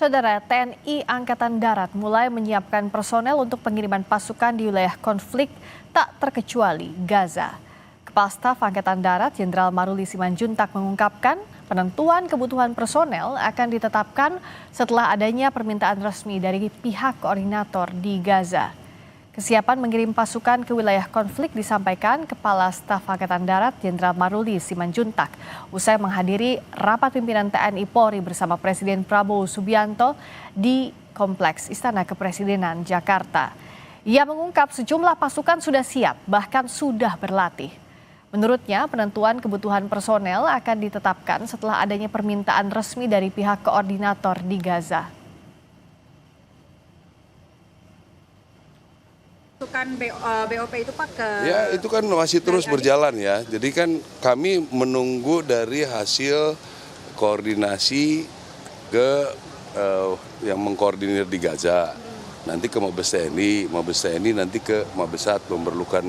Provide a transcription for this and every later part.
Saudara, TNI Angkatan Darat mulai menyiapkan personel untuk pengiriman pasukan di wilayah konflik tak terkecuali Gaza. Kepala Staf Angkatan Darat Jenderal Maruli Simanjuntak mengungkapkan penentuan kebutuhan personel akan ditetapkan setelah adanya permintaan resmi dari pihak koordinator di Gaza. Kesiapan mengirim pasukan ke wilayah konflik disampaikan Kepala Staf Angkatan Darat Jenderal Maruli Simanjuntak usai menghadiri rapat pimpinan TNI Polri bersama Presiden Prabowo Subianto di Kompleks Istana Kepresidenan Jakarta. Ia mengungkap sejumlah pasukan sudah siap, bahkan sudah berlatih. Menurutnya, penentuan kebutuhan personel akan ditetapkan setelah adanya permintaan resmi dari pihak koordinator di Gaza. Pasukan BOP itu Pak ke... Ya itu kan masih terus berjalan ya. Jadi kan kami menunggu dari hasil koordinasi ke yang mengkoordinir di Gaza. Nanti ke Mabes TNI nanti ke Mabesat memerlukan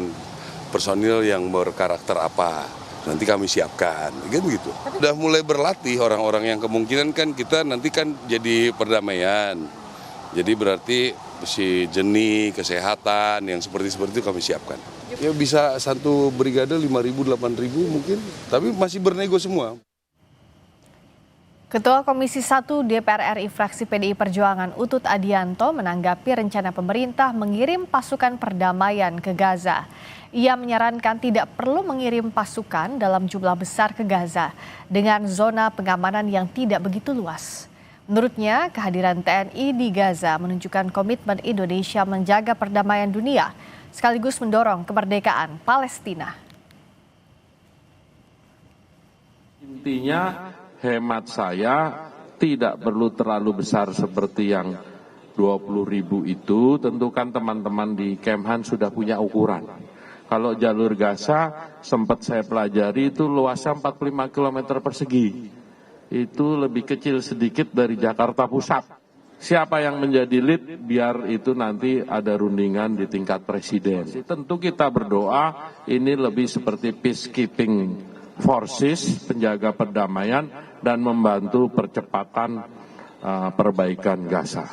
personil yang berkarakter apa. Nanti kami siapkan, gitu begitu. Sudah mulai berlatih orang-orang yang kemungkinan kan kita nanti kan jadi perdamaian. Jadi berarti si jenis kesehatan yang seperti itu kami siapkan. Ya bisa satu brigade 5.000, 8.000 mungkin, tapi masih bernego semua. Ketua Komisi 1 DPR RI fraksi PDI Perjuangan Utut Adianto menanggapi rencana pemerintah mengirim pasukan perdamaian ke Gaza. Ia menyarankan tidak perlu mengirim pasukan dalam jumlah besar ke Gaza dengan zona pengamanan yang tidak begitu luas. Menurutnya, kehadiran TNI di Gaza menunjukkan komitmen Indonesia menjaga perdamaian dunia, sekaligus mendorong kemerdekaan Palestina. Intinya, hemat saya tidak perlu terlalu besar seperti yang 20.000 itu. Tentukan teman-teman di Kemhan sudah punya ukuran. Kalau jalur Gaza sempat saya pelajari itu luasnya 45 km persegi. Itu lebih kecil sedikit dari Jakarta Pusat. Siapa yang menjadi lead, biar itu nanti ada rundingan di tingkat presiden. Tentu kita berdoa ini lebih seperti peacekeeping forces, penjaga perdamaian, dan membantu percepatan perbaikan Gaza.